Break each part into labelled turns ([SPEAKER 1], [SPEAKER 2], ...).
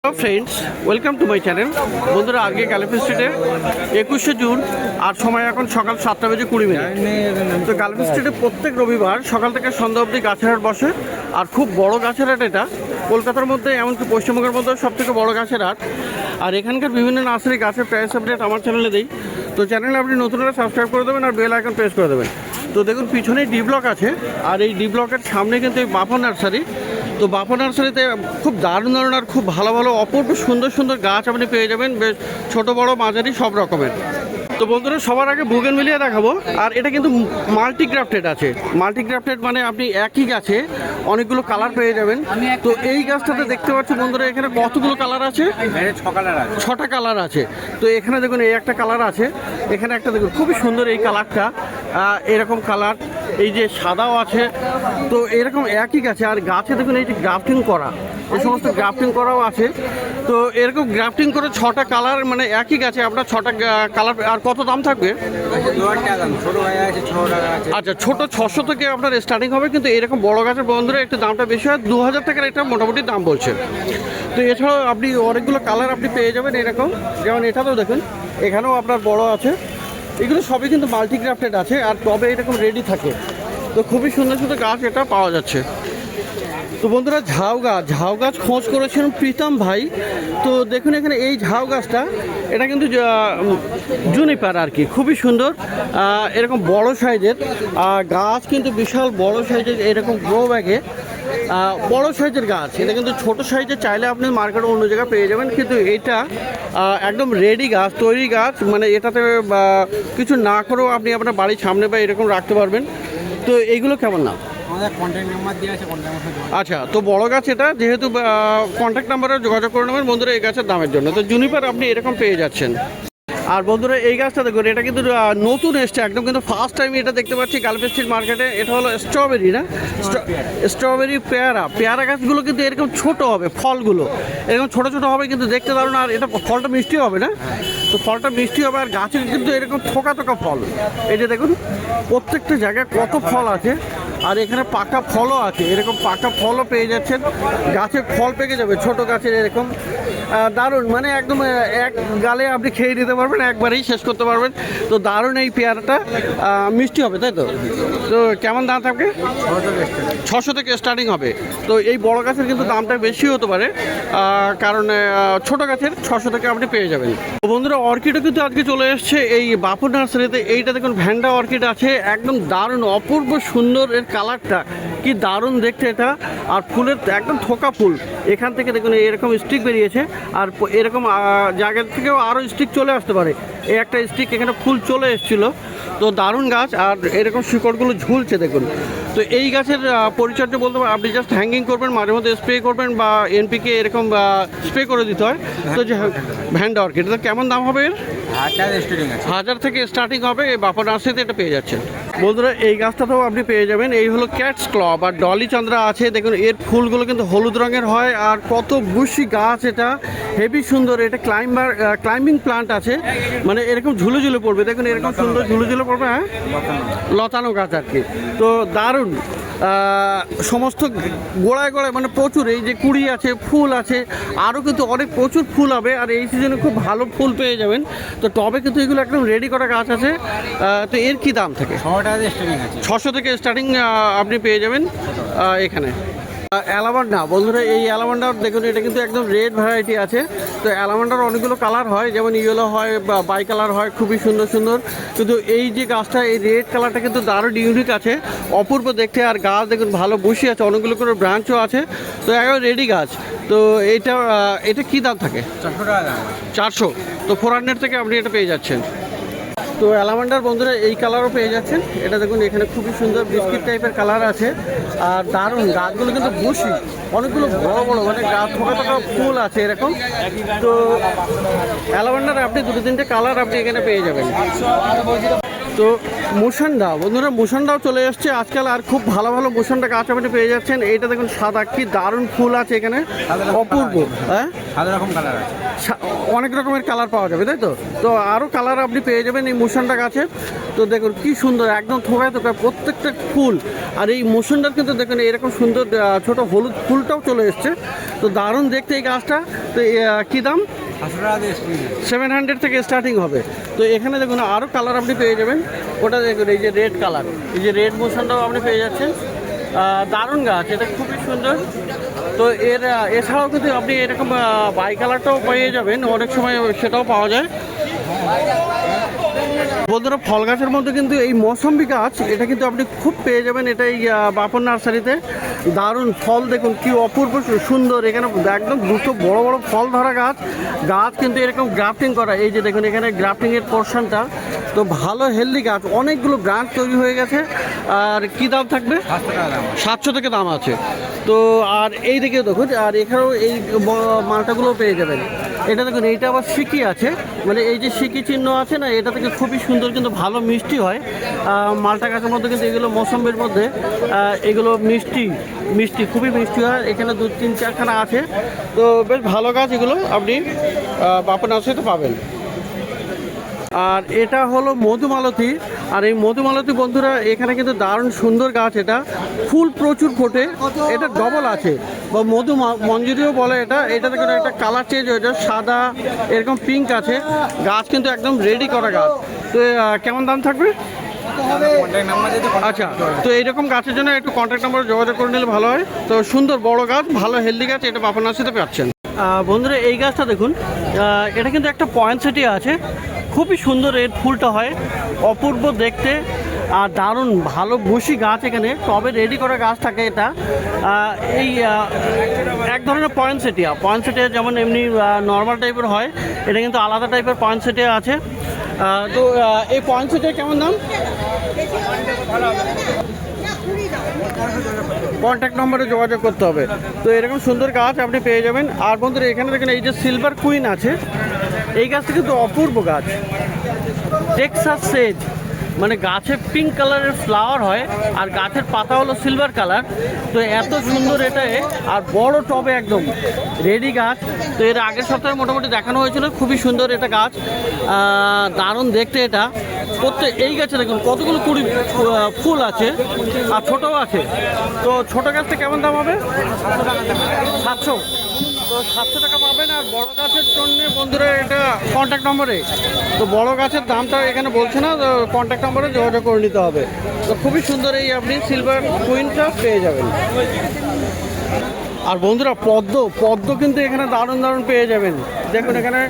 [SPEAKER 1] Hello friends, welcome to my channel. বন্ধুরা, আজকে গালিফ স্ট্রিটে 21শে জুন আর সময় এখন সকাল 7:20। তো গালিফ স্ট্রিটে প্রত্যেক রবিবার সকাল থেকে সন্ধ্যা অবধি গাছের হাট বসে। আর খুব বড় গাছের হাট এটা, কলকাতার মধ্যে এমনকি পশ্চিমবঙ্গের মধ্যে সবথেকে বড় গাছের হাট। আর এখানকার বিভিন্ন নার্সারি গাছের প্রাইস আপডেট আমার চ্যানেলে দিই। তো চ্যানেলে আপনি নতুন হলে সাবস্ক্রাইব করে দেবেন আর বেল আইকন প্রেস করে দেবেন। তো দেখুন, পিছনেই ডি ব্লক আছে, আর এই ডি ব্লকের সামনে কিন্তু এই বাপা নার্সারি। তো বাপা নার্সারিতে খুব দারুণ দারুণ আর খুব ভালো ভালো অপূর্ব সুন্দর সুন্দর গাছ আপনি পেয়ে যাবেন, বেশ ছোটো বড়ো মাঝারি সব রকমের। তো বন্ধুরা, সবার আগে বুগেনভিলিয়া দেখাবো। আর এটা কিন্তু মাল্টিগ্রাফটেড আছে। মাল্টিগ্রাফটেড মানে আপনি একই গাছে অনেকগুলো কালার পেয়ে যাবেন। তো এই গাছটাতে দেখতে পাচ্ছি বন্ধুরা, এখানে কতগুলো কালার আছে? 6টা কালার আছে। তো এখানে দেখুন, এই একটা কালার আছে, এখানে একটা দেখুন খুবই সুন্দর এই কালারটা, এরকম কালার, এই যে সাদাও আছে। তো এরকম একই গাছে, আর গাছে দেখুন এই যে গ্রাফটিং করা, এই সমস্ত গ্রাফটিং করাও আছে। তো এরকম গ্রাফটিং করে 6টা কালার, মানে একই গাছে আপনার 6টা কালার। আর কত দাম থাকবে? আচ্ছা, ছোট 600 থেকে আপনার স্টার্টিং হবে, কিন্তু এরকম বড় গাছের বন্ধুরা একটু দামটা বেশি হয়, 2000 টাকার এটা মোটামুটি দাম বলছে। তো এছাড়াও আপনি অনেকগুলো কালার আপনি পেয়ে যাবেন এরকম, যেমন এটাতেও দেখুন, এখানেও আপনার বড় আছে। এগুলো সবই কিন্তু মাল্টিগ্রাফটেড আছে, আর টবে এরকম রেডি থাকে। তো খুবই সুন্দর সুন্দর গাছ এটা পাওয়া যাচ্ছে। তো বন্ধুরা, ঝাউ গাছ খোঁজ করেছেন প্রীতম ভাই। তো দেখুন এখানে এই ঝাউ গাছটা, এটা কিন্তু জুনিপার আর কি, খুবই সুন্দর, এরকম বড় সাইজের গাছ, কিন্তু বিশাল বড় সাইজের, এরকম গ্রো ব্যাগে বড় সাইজের গাছ। এটা কিন্তু ছোট সাইজের চাইলে আপনি মার্কেটে অন্য জায়গায় পেয়ে যাবেন, কিন্তু এটা একদম রেডি গাছ, তৈরি গাছ, মানে এটাতে কিছু না করেও আপনি আপনার বাড়ির সামনে বা এরকম রাখতে পারবেন। তো এইগুলো কেমন না? আচ্ছা, তো বড় গাছ এটা, যেহেতু কন্ট্যাক্ট নাম্বারে যোগাযোগ করে নেবেন বন্ধুরা এই গাছের দামের জন্য। তো জুনিপার আপনি এরকম পেয়ে যাচ্ছেন। আর বন্ধুরা, এই গাছটা দেখুন, এটা কিন্তু নতুন এসছে একদম, কিন্তু ফার্স্ট টাইম এটা দেখতে পাচ্ছি গালিফ স্ট্রিট মার্কেটে। এটা হলো স্ট্রবেরি, না স্ট্রবেরি পেয়ারা গাছগুলো কিন্তু এরকম ছোট হবে, ফলগুলো এরকম ছোট ছোট হবে, কিন্তু দেখতে দারুণ। আর এটা ফলটা মিষ্টি হবে, না? তো ফলটা মিষ্টি হবে, আর গাছে কিন্তু এরকম থোকা ফল। এই যে দেখুন, প্রত্যেকটা জায়গায় কত ফল আছে, আর এখানে পাকা ফলও আছে, এরকম পাকা ফলও পেয়ে যাচ্ছেন। গাছের ফল পেকে যাবে ছোট গাছের, এরকম দারুণ, মানে একদম এক গালে আপনি খেয়ে নিতে পারবেন, একবারেই শেষ করতে পারবেন। তো দারুণ এই পেয়ারাটা, মিষ্টি হবে, তাই তো? তো কেমন দাম থাকবে? 600 থেকে স্টার্টিং হবে। তো এই বড় গাছের কিন্তু দামটা বেশি হতে পারে, কারণ ছোট গাছের 600 থেকে আপনি পেয়ে যাবেন। তো বন্ধুরা, অর্কিডও কিন্তু আজকে চলে এসছে এই বাপুর নার্সারিতে। এইটা দেখুন, ভ্যান্ডা অর্কিড আছে, একদম দারুণ অপূর্ব সুন্দর, এর কালারটা কি দারুণ দেখতে এটা। আর ফুলের একদম থোকা ফুল, এখান থেকে দেখুন এরকম স্টিক বেরিয়েছে, আর এরকম জায়গা থেকেও আরও স্টিক চলে আসতে পারে। এই একটা স্টিক এখানে ফুল চলে এসেছিলো। তো দারুণ গাছ, আর এরকম শিকড়গুলো ঝুলছে দেখুন। তো এই গাছের পরিচর্যা বলতে পারেন, আপনি জাস্ট হ্যাঙ্গিং করবেন, মাঝে মধ্যে স্প্রে করবেন, বা এনপিকে এরকম স্প্রে করে দিতে হয়। তো যে ভ্যান্ডা অর্কিড, তো কেমন দাম হবে এর? 1000 থেকে স্টার্টিং হবে। এই বাপা নার্সারিতে এটা পেয়ে যাচ্ছেন। বন্ধুরা, এই গাছটাতেও আপনি পেয়ে যাবেন। এই হলো ক্যাটস ক্লব, আর ডলি চন্দ্রা আছে। দেখুন এর ফুলগুলো কিন্তু হলুদ রঙের হয়, আর কত বুশি গাছ, এটা হেভি সুন্দর। এটা ক্লাইম্বিং প্লান্ট আছে, মানে এরকম ঝুলে ঝুলে পড়বে, দেখুন এরকম সুন্দর ঝুলে ঝুলে পড়বে। হ্যাঁ, লতানো গাছ আর কি। তো দারুণ, সমস্ত গোড়ায় গোড়ায় মানে প্রচুর, এই যে কুড়ি আছে, ফুল আছে, আরও কিন্তু অনেক প্রচুর ফুল হবে, আর এই সিজনে খুব ভালো ফুল পেয়ে যাবেন। তো টবে কিন্তু এগুলো একদম রেডি করা গাছ আছে। তো এর কি দাম থাকে? 600 থেকে স্টার্টিং আপনি পেয়ে যাবেন এখানে। অ্যালামান্ডা, বন্ধুরা, এই অ্যালামান্ডার দেখুন, এটা কিন্তু একদম রেড ভ্যারাইটি আছে। তো অ্যালামান্ডার অনেকগুলো কালার হয়, যেমন ইয়েলো হয় বা বাই কালার হয়, খুবই সুন্দর সুন্দর। কিন্তু এই যে গাছটা, এই রেড কালারটা কিন্তু দারুণ ইউনিক আছে, অপূর্ব দেখতে। আর গাছ দেখুন ভালো বসে আছে, অনেকগুলো করে ব্রাঞ্চও আছে। তো একদম রেডি গাছ। তো এটা কী দাম থাকে? 400। তো 400 থেকে আপনি এটা পেয়ে যাচ্ছেন। তো অ্যালামান্ডার বন্ধুরা, এই কালারও পেয়ে যাচ্ছেন। এটা দেখুন, এখানে খুবই সুন্দর বিস্কিট টাইপের কালার আছে, আর দারুণ গাছগুলো কিন্তু বসি, অনেকগুলো বড় বড়, মানে গাছ থোকা ফুল আছে এরকম। তো অ্যালামান্ডার আপনি 2-3টে কালার আপনি এখানে পেয়ে যাবেন। তো মুসান্ডা, বন্ধুরা, মুসান্ডাও চলে এসছে আজকাল, আর খুব ভালো ভালো মুসান্ডা গাছ আপনি পেয়ে যাচ্ছেন। এইটা দেখুন সাদা, কি দারুণ ফুল আছে এখানে, অপূর্ব। হ্যাঁ, অনেক রকমের কালার পাওয়া যাবে, তাই তো? তো আরও কালার আপনি পেয়ে যাবেন এই মুসান্ডা গাছের। তো দেখুন কি সুন্দর, একদম থোকায় থোকায় প্রত্যেকটা ফুল। আর এই মুসান্ডার কিন্তু দেখুন এরকম সুন্দর ছোট হলুদ ফুলটাও চলে এসছে। তো দারুণ দেখতে এই গাছটা। তো কী দাম? 700 থেকে স্টার্টিং হবে। তো এখানে দেখুন আরও কালার আপনি পেয়ে যাবেন। ওটা দেখুন এই যে রেড কালার, এই যে রেড মোশনটাও আপনি পেয়ে যাচ্ছেন। দারুণ গাছ, এটা খুবই সুন্দর। তো এছাড়াও কিন্তু আপনি এরকম বাই কালারটাও পেয়ে যাবেন, অনেক সময় সেটাও পাওয়া যায়। বন্ধুরা ফল গাছের মধ্যে কিন্তু এই মৌসম্বি গাছ, এটা কিন্তু আপনি খুব পেয়ে যাবেন এটা এই বাপন নার্সারিতে। দারুণ ফল দেখুন কি অপূর্ব সুন্দর, এখানে একদম দুটো বড় বড় ফল ধরা গাছ। গাছ কিন্তু এরকম গ্রাফটিং করা, এই যে দেখুন এখানে গ্রাফটিংয়ের পোর্শনটা। তো ভালো হেলদি গাছ, অনেকগুলো ব্রাঞ্চ তৈরি হয়ে গেছে। আর কি দাম থাকবে? 700 থেকে দাম আছে। তো আর এই দিকে দেখুন, আর এখানেও এই মালটাগুলো পেয়ে যাবেন। এটা দেখুন এইটা আবার সিকি আছে, মানে এই যে সিকি চিহ্ন আছে না, এটা থেকে খুবই সুন্দর কিন্তু ভালো মিষ্টি হয়। মালটা গাছের মধ্যে কিন্তু এগুলো মৌসম্বির মধ্যে এগুলো মিষ্টি খুবই মিষ্টি হয়। এখানে 2-3-4খানা আছে। তো বেশ ভালো গাছ এগুলো, আপনি বাপন নার্সারিতে পাবেন। আর এটা হলো মধুমালতী। আর এই মধুমালতী বন্ধুরা এখানে কিন্তু দারুণ সুন্দর গাছ, এটা ফুল প্রচুর ফোটে, এটা ডবল আছে বা মধু মঞ্জুরিও বলে এটা। এটা দেখুন একটা কালার চেঞ্জ হয়ে যায়, সাদা এরকম পিঙ্ক আছে। গাছ কিন্তু একদম রেডি করা গাছ। তো কেমন দাম থাকবে? আচ্ছা, তো এইরকম গাছের জন্য একটু কন্ট্যাক্ট নাম্বারে যোগাযোগ করে নিলে ভালো হয়। তো সুন্দর বড় গাছ, ভালো হেলদি গাছ, এটা বাপন নার্সারিতে পাচ্ছেন। বন্ধুরা এই গাছটা দেখুন, এটা কিন্তু একটা পয়েন্টসেটি আছে, খুবই সুন্দর এর ফুলটা হয়, অপূর্ব দেখতে। আর দারুণ ভালো বসি গাছ, এখানে টবে রেডি করা গাছ থাকে এটা। এই এক ধরনের পয়েন্টসেটিয়া যেমন এমনি নর্মাল টাইপের হয়, এটা কিন্তু আলাদা টাইপের পয়েন্টসেটিয়া আছে। তো এই পয়েন্টসেটিয়া কেমন দাম? কন্ট্যাক্ট নম্বরে যোগাযোগ করতে হবে। তো এরকম সুন্দর গাছ আপনি পেয়ে যাবেন। আর বন্ধুরা এখানে দেখেন এই যে সিলভার কুইন আছে, এই গাছটা কিন্তু অপূর্ব গাছ, টেক্সাস সেজ, মানে গাছে পিঙ্ক কালারের ফ্লাওয়ার হয় আর গাছের পাতা হলো সিলভার কালার। তো এত সুন্দর এটা, আর বড় টবে একদম রেডি গাছ। তো এর আগের সপ্তাহে মোটামুটি দেখানো হয়েছিল, খুবই সুন্দর এটা গাছ, দারুণ দেখতে এটা। এই গাছে দেখুন কতগুলো কুড়ি ফুল আছে আর ছোটও আছে। তো ছোট গাছটা কেমন দাম হবে? 700। তো 700 টাকা পাবেন। আর বড় গাছের জন্য বন্ধুরা এটা কন্ট্যাক্ট নম্বরে, তো বড় গাছের দামটা এখানে বলছে না, তো কন্ট্যাক্ট নম্বরে যোগাযোগ করে নিতে হবে। তো খুবই সুন্দর এই আপনি সিলভার কুইনটা পেয়ে যাবেন। আর বন্ধুরা পদ্ম কিন্তু এখানে দারুণ পেয়ে যাবেন। দেখুন এখানে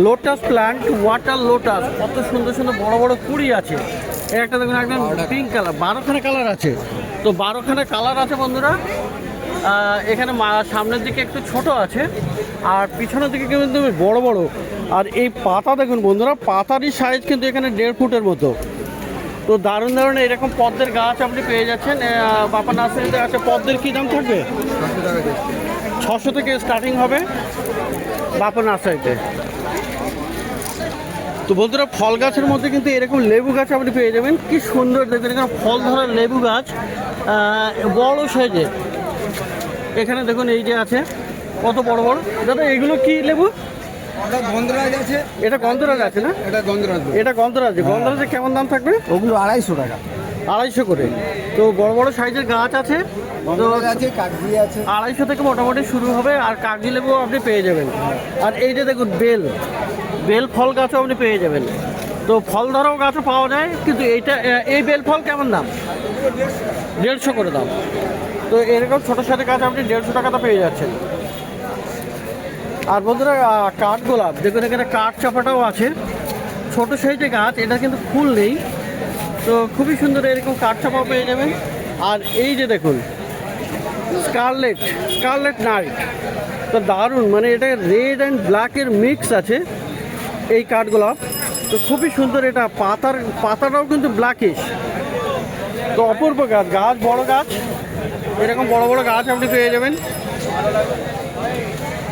[SPEAKER 1] লোটাস প্ল্যান্ট, ওয়াটার লোটাস, কত সুন্দর সুন্দর বড় বড় কুড়ি আছে। একটা দেখুন একদম পিঙ্ক কালার, 12খানা কালার আছে। তো 12খানা কালার আছে বন্ধুরা। এখানে সামনের দিকে একটু ছোট আছে আর পিছনের দিকে কিন্তু বড় বড়। আর এই পাতা দেখুন বন্ধুরা, পাতারই সাইজ কিন্তু এখানে 1.5 ফুটের মতো। তো দারুণ এরকম পদ্মের গাছ আপনি পেয়ে যাচ্ছেন বাপন নার্সারিতে আছে। পদ্মের কী দাম থাকবে? 600 থেকে স্টার্টিং হবে বাপন নার্সারিতে। তো বন্ধুরা ফল গাছের মধ্যে কিন্তু এরকম লেবু গাছ আপনি পেয়ে যাবেন, কি সুন্দর দেখবেন এখানে ফল ধরা লেবু গাছ, বড় সাইজের। এখানে দেখুন এই যে আছে কত বড় বড়। দাদা এগুলো কি লেবু? এটা গন্ধরাজ আছে না? এটা গন্ধরাজে কেমন দাম থাকবে?
[SPEAKER 2] ওগুলো 250 টাকা।
[SPEAKER 1] 250 করে। তো বড় বড় সাইজের গাছ আছে, তো 250 থেকে মোটামুটি শুরু হবে। আর কাগজি লেবু আপনি পেয়ে যাবেন। আর এই যে দেখুন বেল ফল গাছও আপনি পেয়ে যাবেন। তো ফল ধরাও গাছও পাওয়া যায়, কিন্তু এই বেল ফল কেমন দাম? 150 করে দাম। তো এরকম ছোটো সাথে গাছ আপনি 150 টাকাতে পেয়ে যাচ্ছেন। আর বন্ধুরা কাঠগোলাপ দেখুন, এখানে কাঠ চাপাটাও আছে, ছোটো সাইজের গাছ, এটা কিন্তু ফুল নেই। তো খুবই সুন্দর এরকম কাঠ চাপাও পেয়ে যাবেন। আর এই যে দেখুন স্কারলেট নাইট, তো দারুণ, মানে এটা রেড অ্যান্ড ব্ল্যাকের মিক্স আছে এই কাঠগোলাপ। তো খুবই সুন্দর, এটা পাতাটাও কিন্তু ব্ল্যাকিশ। তো অপূর্ব গাছ বড় গাছ, এরকম বড় বড় গাছ আপনি পেয়ে যাবেন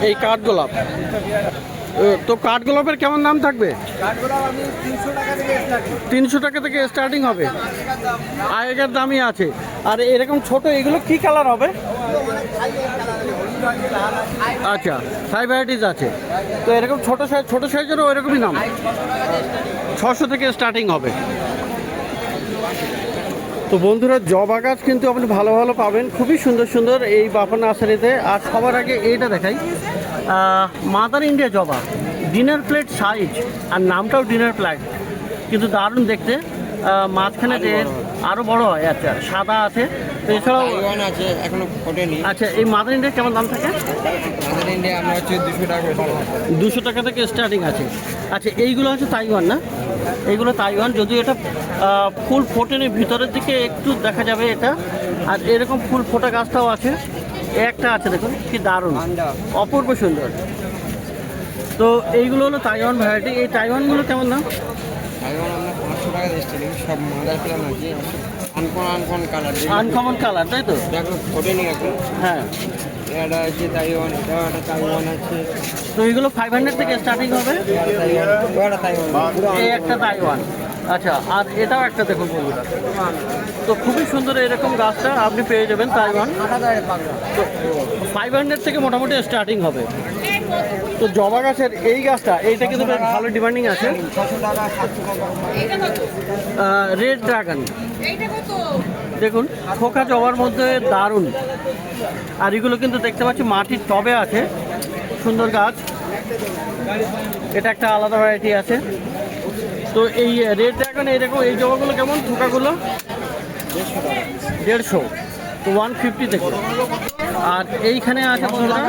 [SPEAKER 1] এই কাঠগোলাপ। তো কাঠগোলাপের কেমন দাম থাকবে? 300 টাকা থেকে স্টার্টিং হবে, আগেকার দামই আছে। আর এরকম ছোট এগুলো কি কালার হবে? আচ্ছা, 5 ভ্যারাইটিস আছে। তো এরকম ছোট সাইজেরও ওইরকমই দাম, 600 থেকে স্টার্টিং হবে। তো বন্ধুরা জবা গাছ কিন্তু আপনি ভালো পাবেন, খুবই সুন্দর এই বাপন নার্সারিতে। আর সবার আগে এইটা দেখাই, মাদার ইন্ডিয়া জবা, ডিনার প্লেট সাইজ, আর নামটাও ডিনার প্লেট, কিন্তু দারুণ দেখতে। মাঝখানে যে আরও বড় হয়, আচ্ছা সাদা আছে। তো এছাড়াও
[SPEAKER 2] আছে, এখনো ফোটেনি।
[SPEAKER 1] আচ্ছা, এই মাদার ইন্ডিয়া কেমন দাম থাকে?
[SPEAKER 2] মাদার ইন্ডিয়া আমরা হচ্ছে 200 টাকা করে।
[SPEAKER 1] 200 টাকা থেকে স্টার্টিং আছে। আচ্ছা, এইগুলো হচ্ছে তাইওয়ান না? এইগুলো তাইওয়ান, যদিও এটা ফুল ফোটেনি, ভিতরের দিকে একটু দেখা যাবে এটা। আর এরকম ফুল ফোটা গাছটাও আছে, একটা আছে দেখুন, কি দারুণ, অপূর্ব সুন্দর। তো এইগুলো হলো তাইওয়ান ভ্যারাইটি। এই তাইওয়ানগুলো কেমন দাম?
[SPEAKER 2] তাইওয়ান আমরা 500 টাকা দিচ্ছি, সব মাদার প্ল্যান আছে, আনকমন কালার।
[SPEAKER 1] আনকমন কালার, তাই তো?
[SPEAKER 2] দেখো ফোটেনি এখন।
[SPEAKER 1] হ্যাঁ,
[SPEAKER 2] এটা আছে তাইওয়ান, এটাও একটা তাইওয়ান আছে।
[SPEAKER 1] তো এইগুলো 500 থেকে স্টার্টিং হবে। এই একটা তাইওয়ান। আচ্ছা, আর এটাও একটা দেখুন বন্ধুরা, তো খুবই সুন্দর এরকম গাছটা আপনি পেয়ে যাবেন তাইওয়ান। তো 500 থেকে মোটামুটি স্টার্টিং হবে। তো জবা গাছের এই গাছটা, এইটা কিন্তু বেশ ভালো ডিমান্ডিং আছে। রেড ড্রাগন দেখুন, খোকা জবার মধ্যে দারুণ। আর এগুলো কিন্তু দেখতে পাচ্ছি মাটির টবে আছে, সুন্দর গাছ। এটা একটা আলাদা ভ্যারাইটি আছে। তো এই রেড ড্রাগন এইরকম এই জবাগুলো কেমন? থোকাগুলো 150, তো 150 থেকে। আর এইখানে আছে বন্ধুরা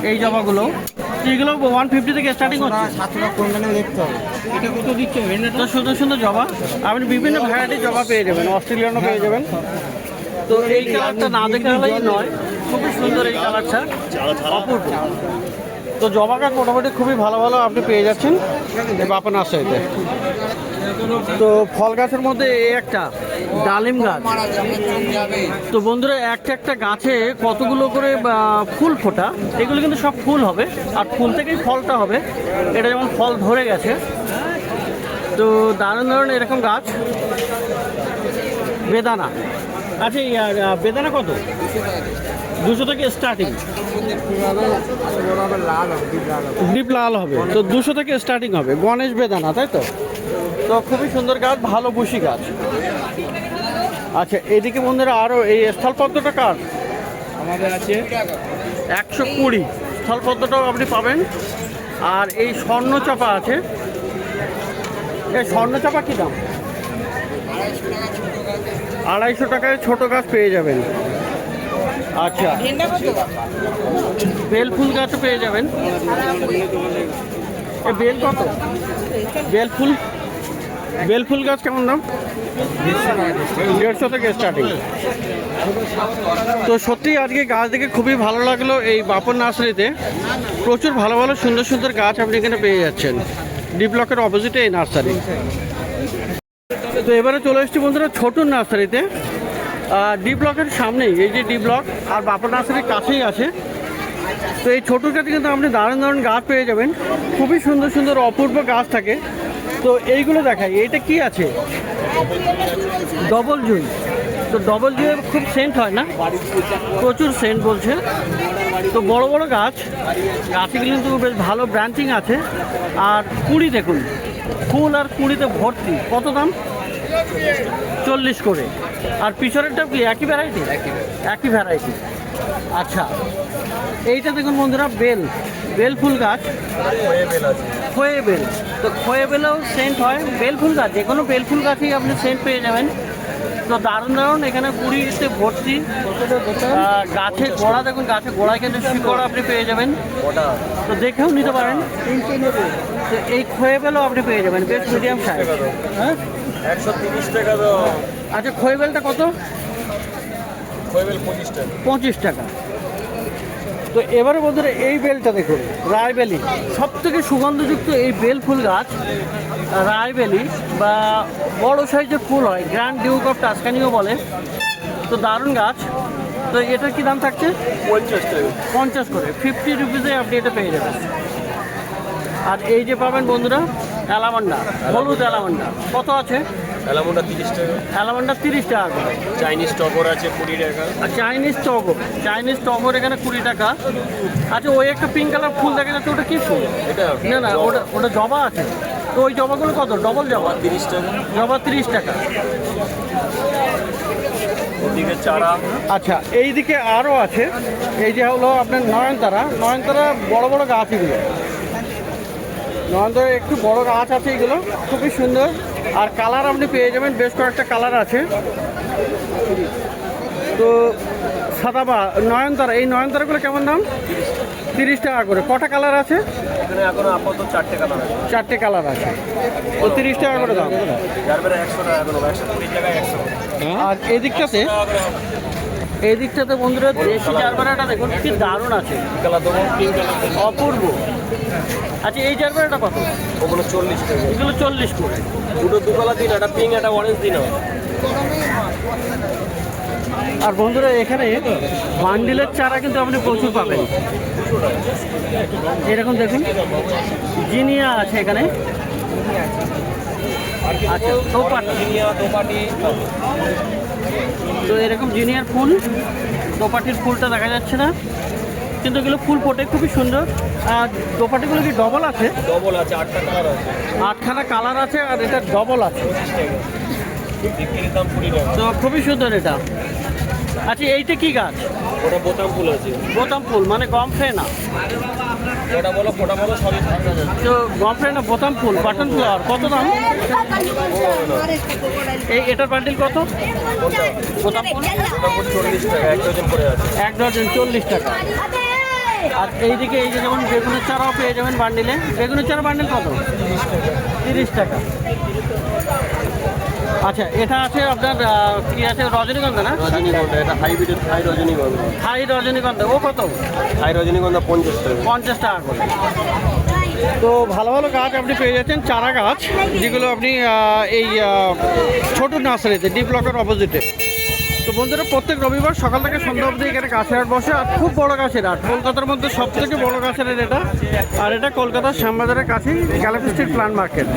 [SPEAKER 1] এই জবাগুলো, এইগুলো 150 থেকে স্টার্টিং হচ্ছে।
[SPEAKER 2] 700 টাকা কোনখানে দেখতে হবে। এটা কত দিচ্ছে?
[SPEAKER 1] তো সুন্দর সুন্দর জবা, আপনি বিভিন্ন ভ্যারাইটির জবা পেয়ে যাবেন, অস্ট্রেলিয়ানও পেয়ে যাবেন। তো এই কালারটা না দেখে হলেই নয়, খুবই সুন্দর এই কালারটা, অপূর্ব। তো জবা গাছ মোটামুটি খুবই ভালো ভালো আপনি পেয়ে যাচ্ছেন এই বাপন আশ্রয়তে। তো ফল গাছের মধ্যে এই একটা ডালিম গাছ। তো বন্ধুরা, একটা একটা গাছে কতগুলো করে ফুল ফোটা, এগুলো কিন্তু সব ফুল হবে, আর ফুল থেকেই ফলটা হবে। এটা যেমন ফল ধরে গেছে। তো দারুণ দারুণ এরকম গাছ। বেদানা, আচ্ছা বেদানা কত? 200 থেকে স্টার্টিং। ডিপ লাল হবে, তো 200 থেকে স্টার্টিং হবে। গণেশ বেদানা, তাই তো? তো খুবই সুন্দর গাছ, ভালো বুশি গাছ। আচ্ছা, এদিকে বন্ধুরা আরও এই স্থলপদ্মটা কার
[SPEAKER 2] আমাদের আছে
[SPEAKER 1] 120, স্থলপদ্মটাও আপনি পাবেন। আর এই স্বর্ণচাপা আছে। এই স্বর্ণচাপা কী দাম? 250 টাকায় ছোট গাছ পেয়ে যাবেন। আচ্ছা, বেল ফুল গাছও পেয়ে যাবেন। বেল কত? বেল ফুল গাছ কেমন দাম? 150 থেকে স্টার্টিং। তো সত্যি আজকে গাছ দেখে খুবই ভালো লাগলো। এই বাপন নার্সারিতে প্রচুর ভালো ভালো সুন্দর সুন্দর গাছ আপনি এখানে পেয়ে যাচ্ছেন। ডি ব্লকের অপোজিটে এই নার্সারি। তো এবারে চলে এসেছি বন্ধুরা ছোটুর নার্সারিতে। ডি ব্লকের সামনেই, এই যে ডি ব্লক আর বাপন নার্সারির কাছেই আছে। তো এই ছোটোর কাছে কিন্তু আপনি দারুণ দারুণ গাছ পেয়ে যাবেন, খুবই সুন্দর সুন্দর অপূর্ব গাছ থাকে। তো এইগুলো দেখাই, এইটা কি আছে? ডবল জুই। তো ডবল জুয়ে খুব সেন্ট হয় না? প্রচুর সেন্ট বলছে। তো বড় বড় গাছ, গাছে কিন্তু বেশ ভালো ব্রাঞ্চিং আছে। আর কুড়ি দেখুন, ফুল আর কুড়িতে ভর্তি। কত দাম? 40 করে। আর পিছনেরটাও কি একই ভ্যারাইটি? একই ভ্যারাইটি। আচ্ছা, এইটা দেখুন বন্ধুরা, বেল ফুল গাছ, খোয়ে বেল। তো খোয়ে বেলেও সেন্ট হয়। বেল ফুল গাছ, যে কোনো বেল ফুল গাছেই আপনি সেন্ট পেয়ে যাবেন। তো দারুণ দারুণ এখানে কুড়িতে ভর্তি। গাছে গোড়া দেখুন, গাছে গোড়ায় কিন্তু শিকড় আপনি পেয়ে যাবেন, তো দেখেও নিতে পারেন। তো এই খোয়ে বেলও আপনি পেয়ে যাবেন, বেশ মিডিয়াম সাইজ। হ্যাঁ,
[SPEAKER 2] 130 টাকা দাও।
[SPEAKER 1] আচ্ছা, খোয়ে বেলটা কত?
[SPEAKER 2] খোয়ে বেল 25 টাকা।
[SPEAKER 1] 25 টাকা। তো এবারে বন্ধুরা এই বেলটা দেখুন, রায়বেলি, সব থেকে সুগন্ধযুক্ত এই বেল ফুল গাছ। রায়বেলি বা বড় সাইজের ফুল হয়, গ্র্যান্ড ডিউক অফ টাস্কানিও বলে। তো দারুণ গাছ। তো এটার কি দাম থাকছে?
[SPEAKER 2] 50 টাকা।
[SPEAKER 1] 50 করে, 50 রুপিসে আপনি এটা পেয়ে যাবেন। আর এই যে পাবেন বন্ধুরা অ্যালামান্ডা, হলুদ অ্যালামান্ডা, কত আছে?
[SPEAKER 2] অ্যালামন্ডা 30 টাকা।
[SPEAKER 1] অ্যালামান্ডা 30 টাকা করে।
[SPEAKER 2] চাইনিজ টগর আছে 20 টাকা।
[SPEAKER 1] আর চাইনিজ টগর এখানে 20 টাকা। আচ্ছা, ওই একটা পিঙ্ক কালার ফুল দেখা যাচ্ছে, ওটা কি ফুল?
[SPEAKER 2] এটা
[SPEAKER 1] না না, ওটা জবা আছে। তো ওই জবাগুলো কত? ডবল জবা
[SPEAKER 2] 30 টাকা।
[SPEAKER 1] জবা 30 টাকা।
[SPEAKER 3] এদিকে চারা।
[SPEAKER 1] আচ্ছা, এইদিকে আরও আছে, এই যে হলো আপনার নয়নতারা। নয়নতারা বড় বড় গাছ এগুলো, নয়নতারা একটু বড় গাছ আছে এগুলো, খুবই সুন্দর। আর কালার আপনি পেয়ে যাবেন, বেশ কয়েকটা কালার আছে। তো সাদাবা নয়নতারা, এই নয়নতারাগুলো কেমন দাম? 30 টাকা করে। কটা কালার আছে?
[SPEAKER 3] এখানে এখন আপাতত 4টে কালার আছে।
[SPEAKER 1] 4টে কালার আছে, তো 30 টাকা করে দাম।
[SPEAKER 3] যার 100 টাকা করে, 120 টাকা 100 টাকা।
[SPEAKER 1] আর এই দিকটাতে, এই দিকটাতে বন্ধুরা দেশি জারবারাটা দেখুন কি দারুণ আছে,
[SPEAKER 3] কালার দেবো, পিঙ্ক কালার দেবো।
[SPEAKER 1] অপূর্ব। আচ্ছা, এই জারবারাটা কত?
[SPEAKER 3] ওগুলো 40 টাকা।
[SPEAKER 1] এগুলো 40 করে।
[SPEAKER 3] দুটো দু কালার দিন, একটা পিঙ্ক একটা অরেঞ্জ দিন।
[SPEAKER 1] আর বন্ধুরা এখানে বান্ডিলের চারা কিন্তু আপনি প্রচুর পাবেন। এরকম দেখুন জিনিয়া আছে এখানে। আচ্ছা,
[SPEAKER 3] দোপাটি।
[SPEAKER 1] তো এরকম জিনিয়ার ফুল, দোপাটির ফুলটা দেখা যাচ্ছে না, কিন্তু এগুলো ফুল ফোটে খুবই সুন্দর। আর দোপাটিগুলো কি ডবল আছে?
[SPEAKER 3] ডবল আছে, 8টা কালার আছে।
[SPEAKER 1] 8খানা কালার আছে, আর এটা ডবল আছে,
[SPEAKER 3] বিক্রির দাম 20 টাকা।
[SPEAKER 1] তো খুবই সুন্দর এটা। আচ্ছা, এইটা কি গাছ?
[SPEAKER 3] ওটা বোতাম ফুল আছে।
[SPEAKER 1] বোতাম ফুল মানে গমফ্রে না?
[SPEAKER 3] ওটা বলো, ফোটা বলো, সবই থাকবে।
[SPEAKER 1] তো গমফ্রে না বোতাম ফুল, বাটন ফ্লাওয়ার, কত দাম? এটার বান্ডিল কত? বোতাম ফুল
[SPEAKER 3] ওটা 40 টাকা, 1 ডজন করে আছে।
[SPEAKER 1] 1 ডজন 40 টাকা। আর এইদিকে এই যে যেমন বেগুনের চারাও পেয়ে যাবেন বান্ডিলে। বেগুনের চারা বান্ডিল কত? 30 টাকা। আচ্ছা, এটা আছে আপনার কি আছে, রজনীগন্ধা না?
[SPEAKER 3] রজনীগন্ধা, এটা হাইব্রিড হাই রজনীগন্ধা।
[SPEAKER 1] হাই রজনীগন্ধা, ও কত?
[SPEAKER 3] হাই রজনীগন্ধা 50 টাকা।
[SPEAKER 1] 50 টাকা করে। তো ভালো ভালো গাছ আপনি পেয়ে যাচ্ছেন, চারা গাছ, যেগুলো আপনি এই ছোট নার্সারিতে, ডি ব্লকের অপোজিটে। তো বন্ধুরা প্রত্যেক রবিবার সকাল থেকে সন্ধ্যা অবধি এখানে গাছের হাট বসে। আর খুব বড় গাছের হাট, কলকাতার মধ্যে সব থেকে বড় গাছের হাট এটা। আর এটা কলকাতার শ্যামবাজারের কাছেই গ্যালাক্সি স্ট্রিট প্ল্যান্ট মার্কেট।